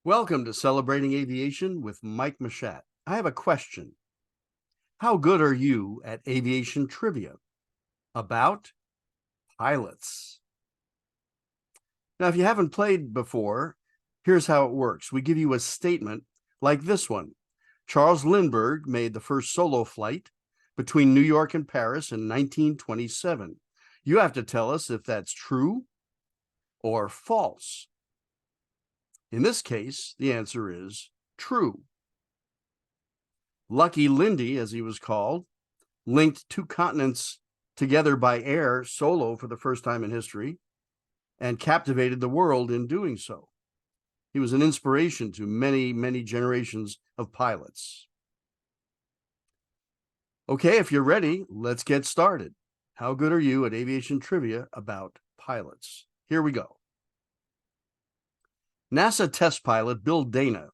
Welcome to Celebrating Aviation with Mike Mashat. I have a question. How good are you at aviation trivia? About pilots. Now, if you haven't played before, here's how it works. We give you a statement like this one. Charles Lindbergh made the first solo flight between New York and Paris in 1927. You have to tell us if that's true or false. In this case, the answer is true. Lucky Lindy, as he was called, linked two continents together by air solo for the first time in history and captivated the world in doing so. He was an inspiration to many, many generations of pilots. Okay, if you're ready, let's get started. How good are you at aviation trivia about pilots? Here we go. NASA test pilot Bill Dana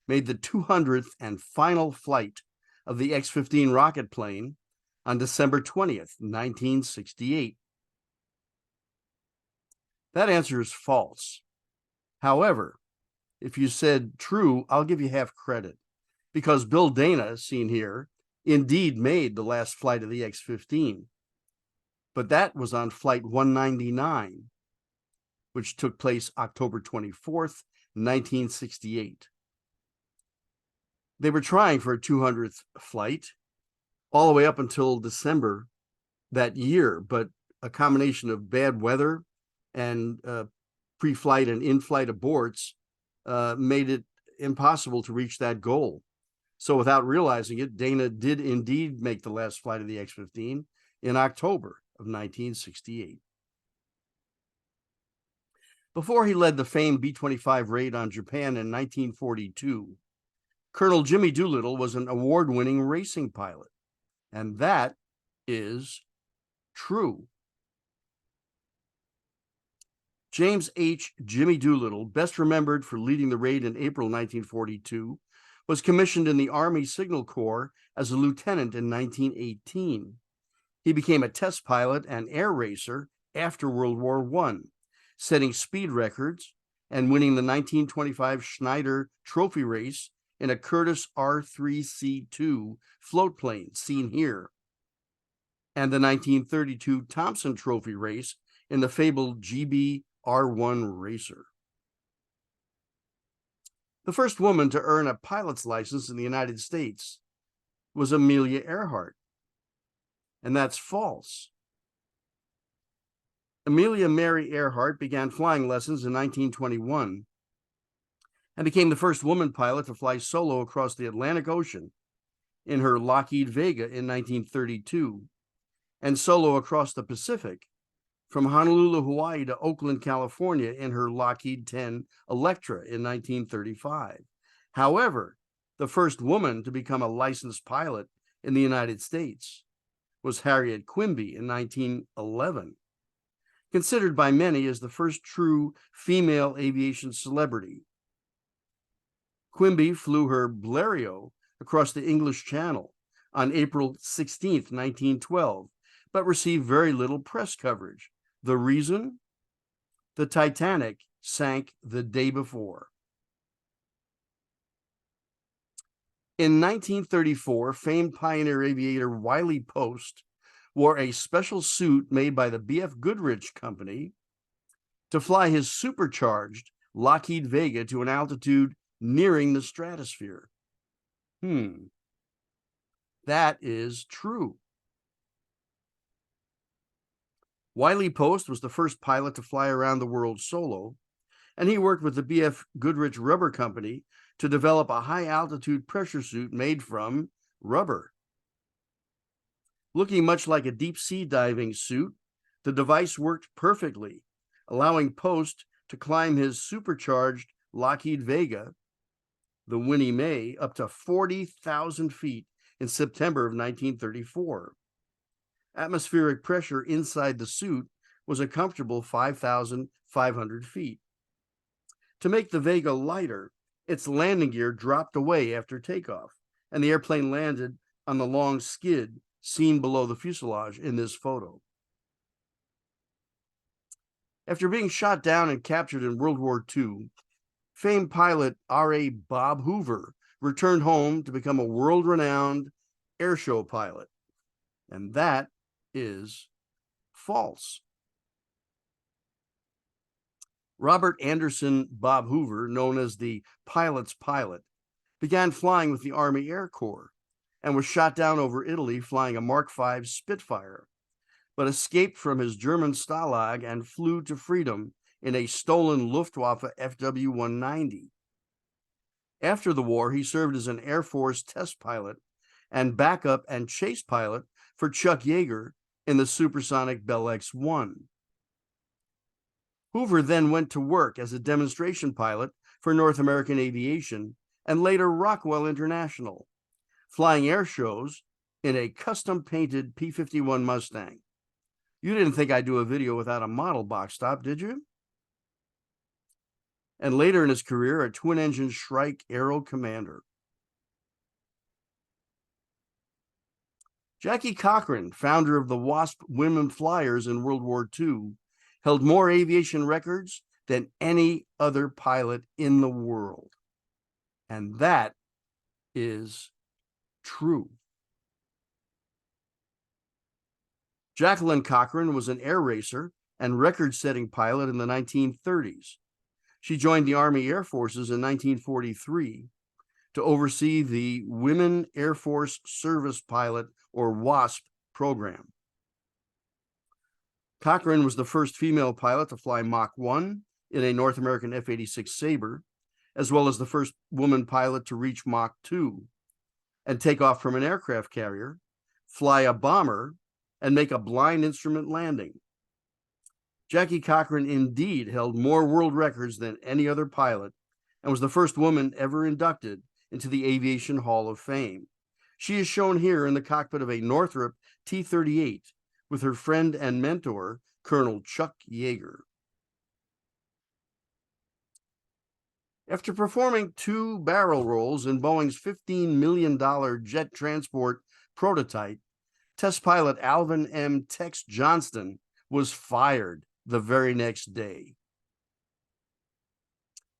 made the 200th and final flight of the X-15 rocket plane on December 20th, 1968. That answer is false. However, if you said true, I'll give you half credit, because Bill Dana, seen here, indeed made the last flight of the X-15. But that was on flight 199, which took place October 24th, 1968. They were trying for a 200th flight all the way up until December that year, but a combination of bad weather and pre-flight and in-flight aborts made it impossible to reach that goal. So without realizing it, Dana did indeed make the last flight of the X-15 in October of 1968. Before he led the famed B-25 raid on Japan in 1942, Colonel Jimmy Doolittle was an award-winning racing pilot, and that is true. James H. Jimmy Doolittle, best remembered for leading the raid in April 1942, was commissioned in the Army Signal Corps as a lieutenant in 1918. He became a test pilot and air racer after World War I, setting speed records and winning the 1925 Schneider Trophy race in a Curtiss R3C2 float plane, seen here, and the 1932 Thompson Trophy race in the fabled GB R1 racer. The first woman to earn a pilot's license in the United States was Amelia Earhart, and that's false. Amelia Mary Earhart began flying lessons in 1921 and became the first woman pilot to fly solo across the Atlantic Ocean in her Lockheed Vega in 1932, and solo across the Pacific from Honolulu, Hawaii to Oakland, California in her Lockheed 10 Electra in 1935. However, the first woman to become a licensed pilot in the United States was Harriet Quimby in 1911. Considered by many as the first true female aviation celebrity. Quimby flew her Blériot across the English Channel on April 16, 1912, but received very little press coverage. The reason? The Titanic sank the day before. In 1934, famed pioneer aviator Wiley Post wore a special suit made by the B.F. Goodrich Company to fly his supercharged Lockheed Vega to an altitude nearing the stratosphere. That is true. Wiley Post was the first pilot to fly around the world solo, and he worked with the B.F. Goodrich Rubber Company to develop a high-altitude pressure suit made from rubber. Looking much like a deep-sea diving suit, the device worked perfectly, allowing Post to climb his supercharged Lockheed Vega, the Winnie May, up to 40,000 feet in September of 1934. Atmospheric pressure inside the suit was a comfortable 5,500 feet. To make the Vega lighter, its landing gear dropped away after takeoff, and the airplane landed on the long skid seen below the fuselage in this photo. After being shot down and captured in World War II, Famed pilot R.A. Bob Hoover returned home to become a world-renowned airshow pilot. And that is false. Robert Anderson Bob Hoover, known as the pilot's pilot, began flying with the Army Air Corps and was shot down over Italy flying a Mark V Spitfire, but escaped from his German Stalag and flew to freedom in a stolen Luftwaffe FW-190. After the war, he served as an Air Force test pilot and backup and chase pilot for Chuck Yeager in the supersonic Bell X-1. Hoover then went to work as a demonstration pilot for North American Aviation and later Rockwell International, flying air shows in a custom-painted P-51 Mustang. You didn't think I'd do a video without a model box top, did you? And later in his career, a twin-engine Shrike Aero Commander. Jackie Cochran, founder of the Wasp Women Flyers in World War II, held more aviation records than any other pilot in the world. And that is true. Jacqueline Cochran was an air racer and record-setting pilot in the 1930s. She joined the Army Air Forces in 1943 to oversee the Women Air Force Service Pilot, or WASP, program. Cochran was the first female pilot to fly Mach 1 in a North American F-86 Sabre, as well as the first woman pilot to reach Mach 2 and take off from an aircraft carrier, fly a bomber, and make a blind instrument landing. Jackie Cochran indeed held more world records than any other pilot and was the first woman ever inducted into the Aviation Hall of Fame. She is shown here in the cockpit of a Northrop T-38 with her friend and mentor, Colonel Chuck Yeager. After performing 2 barrel rolls in Boeing's $15 million jet transport prototype, test pilot Alvin M Johnston was fired the very next day.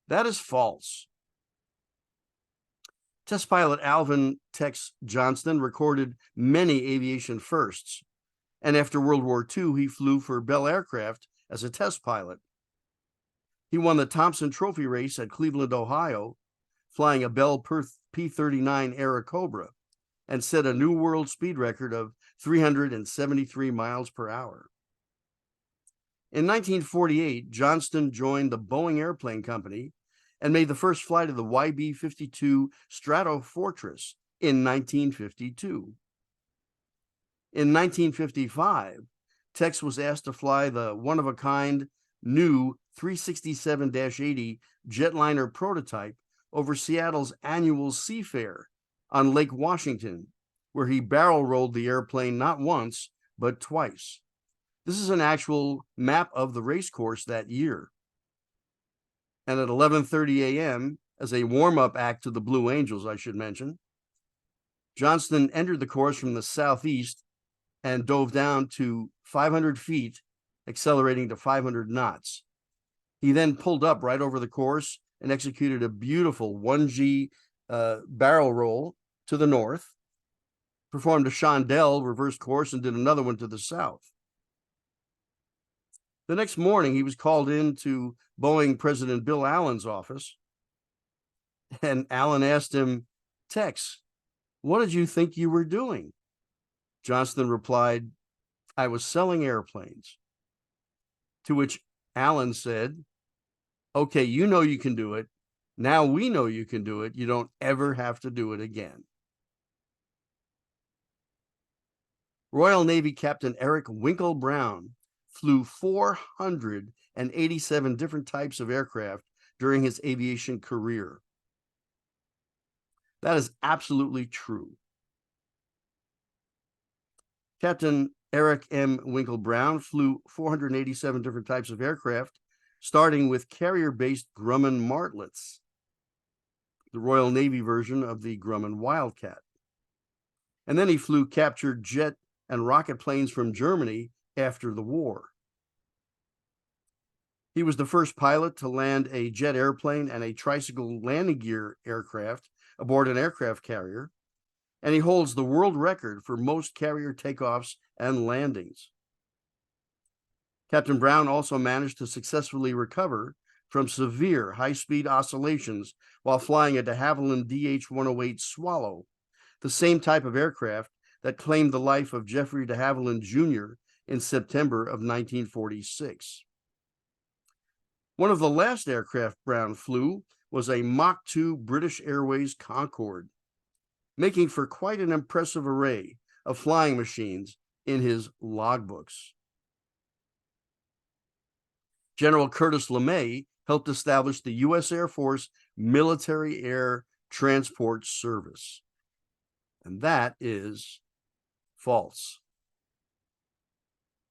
That is false. Test pilot Alvin Tex Johnston recorded many aviation firsts, and after World War II, he flew for Bell Aircraft as a test pilot. He won the Thompson Trophy race at Cleveland, Ohio, flying a Bell P-39 Era Cobra, and set a new world speed record of 373 miles per hour. In 1948, Johnston joined the Boeing Airplane Company and made the first flight of the YB-52 Stratofortress in 1952. In 1955, Tex was asked to fly the one-of-a-kind new 367-80 jetliner prototype over Seattle's annual Seafair on Lake Washington, where he barrel rolled the airplane not once, but twice. This is an actual map of the race course that year. And at 11:30 a.m., as a warm-up act to the Blue Angels, I should mention, Johnston entered the course from the southeast and dove down to 500 feet, accelerating to 500 knots. He then pulled up right over the course and executed a beautiful 1G barrel roll to the north, performed a Chandelle reverse course, and did another one to the south. The next morning, he was called into Boeing President Bill Allen's office, and Allen asked him, "Tex, what did you think you were doing?" Johnston replied, "I was selling airplanes." To which Allen said, "Okay, you know you can do it. Now we know you can do it. You don't ever have to do it again." Royal Navy Captain Eric Winkle Brown flew 487 different types of aircraft during his aviation career. That is absolutely true. Captain Eric M. Winkle Brown flew 487 different types of aircraft, starting with carrier-based Grumman Martlets, the Royal Navy version of the Grumman Wildcat. And then he flew captured jet and rocket planes from Germany after the war. He was the first pilot to land a jet airplane and a tricycle landing gear aircraft aboard an aircraft carrier, and he holds the world record for most carrier takeoffs and landings. Captain Brown also managed to successfully recover from severe high-speed oscillations while flying a de Havilland DH-108 Swallow, the same type of aircraft that claimed the life of Jeffrey de Havilland Jr. in September of 1946. One of the last aircraft Brown flew was a Mach 2 British Airways Concorde, making for quite an impressive array of flying machines in his logbooks. General Curtis LeMay helped establish the U.S. Air Force Military Air Transport Service. And that is false.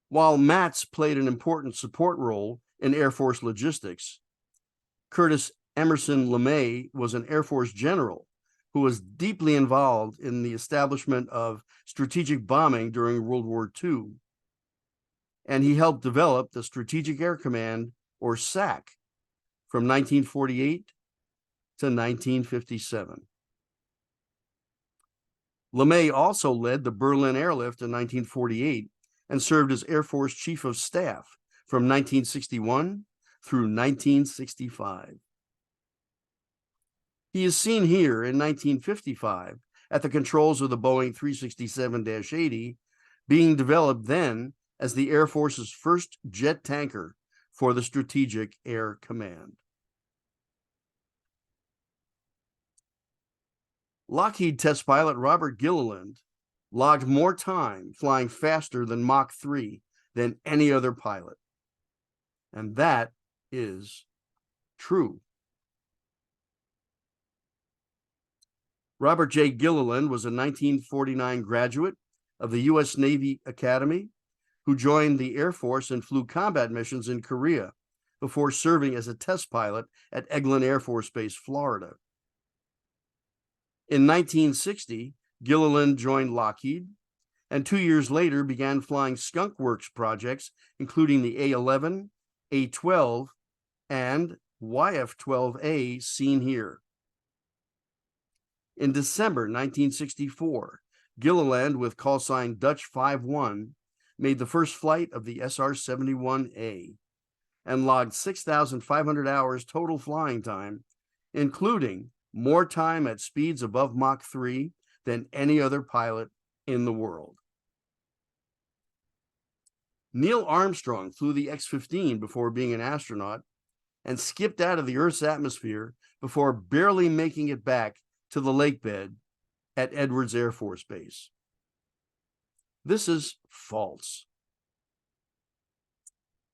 While MATS played an important support role in Air Force logistics, Curtis Emerson LeMay was an Air Force general who was deeply involved in the establishment of strategic bombing during World War II. And he helped develop the Strategic Air Command, or SAC, from 1948 to 1957. LeMay also led the Berlin Airlift in 1948 and served as Air Force Chief of Staff from 1961 through 1965. He is seen here in 1955 at the controls of the Boeing 367-80, being developed then as the Air Force's first jet tanker for the Strategic Air Command. Lockheed test pilot Robert Gilliland logged more time flying faster than Mach 3 than any other pilot. And that is true. Robert J. Gilliland was a 1949 graduate of the U.S. Navy Academy who joined the Air Force and flew combat missions in Korea before serving as a test pilot at Eglin Air Force Base, Florida. In 1960, Gilliland joined Lockheed, and 2 years later began flying Skunk Works projects, including the A-11, A-12, and YF-12A seen here. In December 1964, Gilliland, with call sign Dutch 51, made the first flight of the SR-71A and logged 6,500 hours total flying time, including more time at speeds above Mach 3 than any other pilot in the world. Neil Armstrong flew the X-15 before being an astronaut and skipped out of the Earth's atmosphere before barely making it back to the lake bed at Edwards Air Force Base. This is false.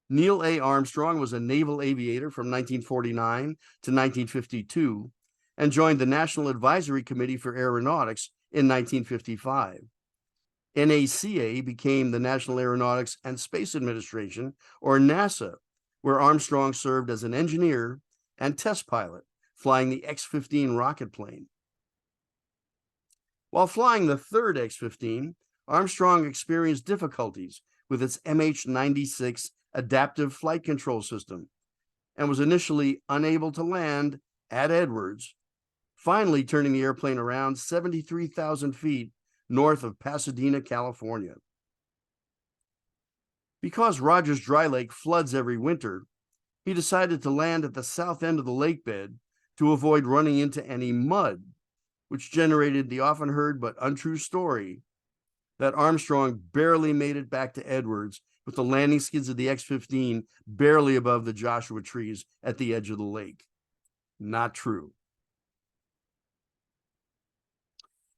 Neil A. Armstrong was a naval aviator from 1949 to 1952 and joined the National Advisory Committee for Aeronautics in 1955. NACA became the National Aeronautics and Space Administration, or NASA, where Armstrong served as an engineer and test pilot, flying the X-15 rocket plane. While flying the third X-15, Armstrong experienced difficulties with its MH-96 adaptive flight control system and was initially unable to land at Edwards, finally turning the airplane around 73,000 feet north of Pasadena, California. Because Rogers Dry Lake floods every winter, he decided to land at the south end of the lake bed to avoid running into any mud, which generated the often heard but untrue story that Armstrong barely made it back to Edwards with the landing skids of the X-15 barely above the Joshua trees at the edge of the lake. Not true.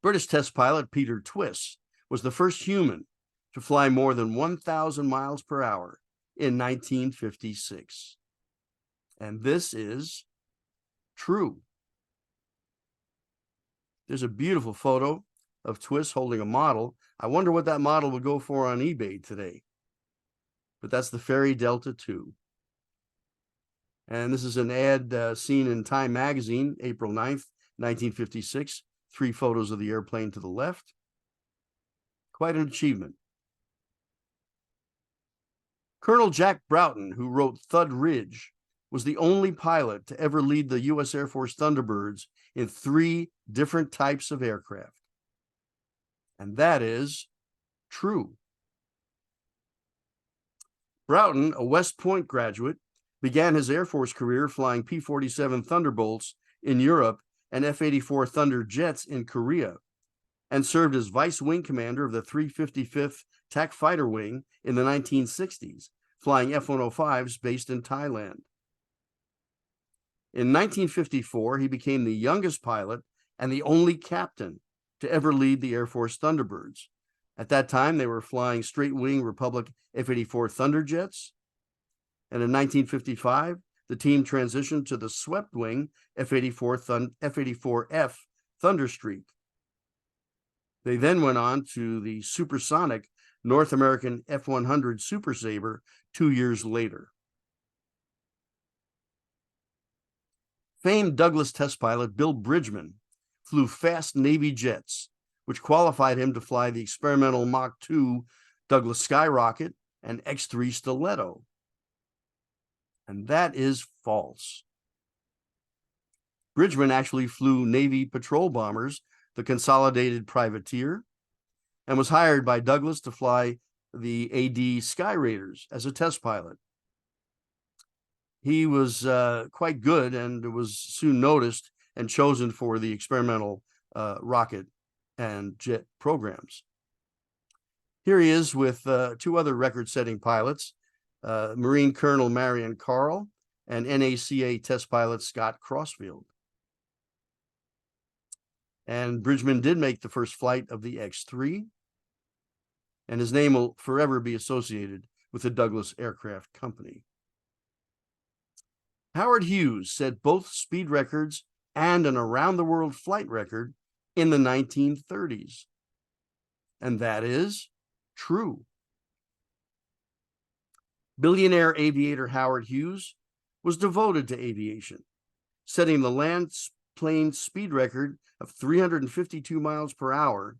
British test pilot Peter TWITS was the first human to fly more than 1,000 miles per hour in 1956. And this is true. There's a beautiful photo of TWITS holding a model. I wonder what that model would go for on eBay today. But that's the Ferry Delta II. And this is an ad seen in Time magazine, April 9th, 1956. 3 photos of the airplane to the left. Quite an achievement. Colonel Jack Broughton, who wrote Thud Ridge, was the only pilot to ever lead the U.S. Air Force Thunderbirds in 3 different types of aircraft. And that is true. Broughton, a West Point graduate, began his Air Force career flying P-47 Thunderbolts in Europe and F-84 Thunder jets in Korea, and served as vice wing commander of the 355th TAC Fighter Wing in the 1960s, flying F-105s based in Thailand. In 1954, he became the youngest pilot and the only captain to ever lead the Air Force Thunderbirds. At that time, they were flying straight-wing Republic F-84 Thunder jets. And in 1955, the team transitioned to the swept-wing F-84F Thunderstreak. They then went on to the supersonic North American F-100 Super Sabre 2 years later. Famed Douglas test pilot Bill Bridgeman flew fast Navy jets, which qualified him to fly the experimental Mach 2 Douglas Skyrocket and X-3 Stiletto. And that is false. Bridgeman actually flew Navy patrol bombers, the Consolidated Privateer, and was hired by Douglas to fly the AD Sky Raiders as a test pilot. He was quite good and was soon noticed and chosen for the experimental rocket and jet programs. Here he is with 2 other record-setting pilots, Marine Colonel Marion Carl and NACA test pilot Scott Crossfield. And Bridgeman did make the first flight of the X-3, and his name will forever be associated with the Douglas Aircraft Company. Howard Hughes set both speed records and an around-the-world flight record in the 1930s. And that is true. Billionaire aviator Howard Hughes was devoted to aviation, setting the land plane speed record of 352 miles per hour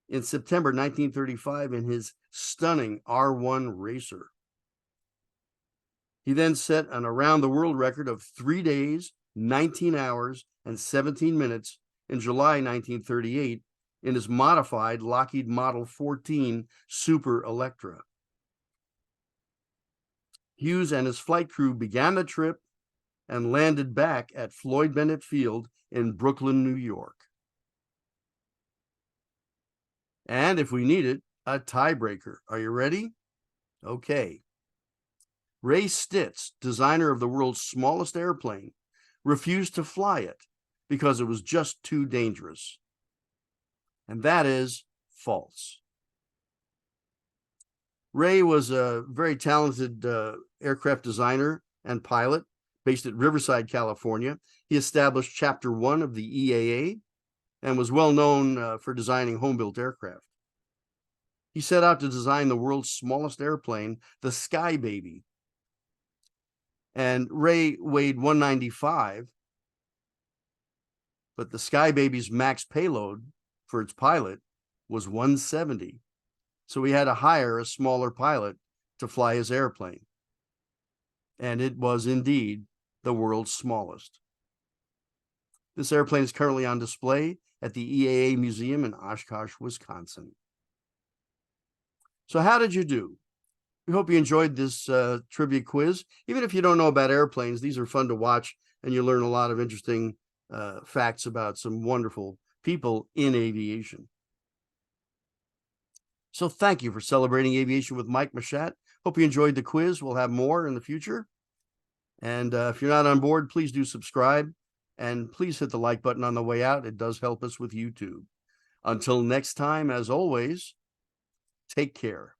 in September 1935 in his stunning R1 Racer. He then set an around-the-world record of 3 days, 19 hours, and 17 minutes in July 1938 in his modified Lockheed Model 14 Super Electra. Hughes and his flight crew began the trip and landed back at Floyd Bennett Field in Brooklyn, New York. And if we need it, a tiebreaker. Are you ready? Okay. Ray Stitz, designer of the world's smallest airplane, refused to fly it because it was just too dangerous. And that is false. Ray was a very talented aircraft designer and pilot based at Riverside, California. He established Chapter 1 of the EAA and was well known for designing home-built aircraft. He set out to design the world's smallest airplane, the Sky Baby. And Ray weighed 195, but the Sky Baby's max payload for its pilot was 170. So he had to hire a smaller pilot to fly his airplane. And it was indeed the world's smallest. This airplane is currently on display at the EAA Museum in Oshkosh, Wisconsin. So how did you do? We hope you enjoyed this trivia quiz. Even if you don't know about airplanes, these are fun to watch, and you learn a lot of interesting facts about some wonderful people in aviation. So thank you for celebrating aviation with Mike Machat. Hope you enjoyed the quiz. We'll have more in the future. And if you're not on board, please do subscribe. And please hit the like button on the way out. It does help us with YouTube. Until next time, as always, take care.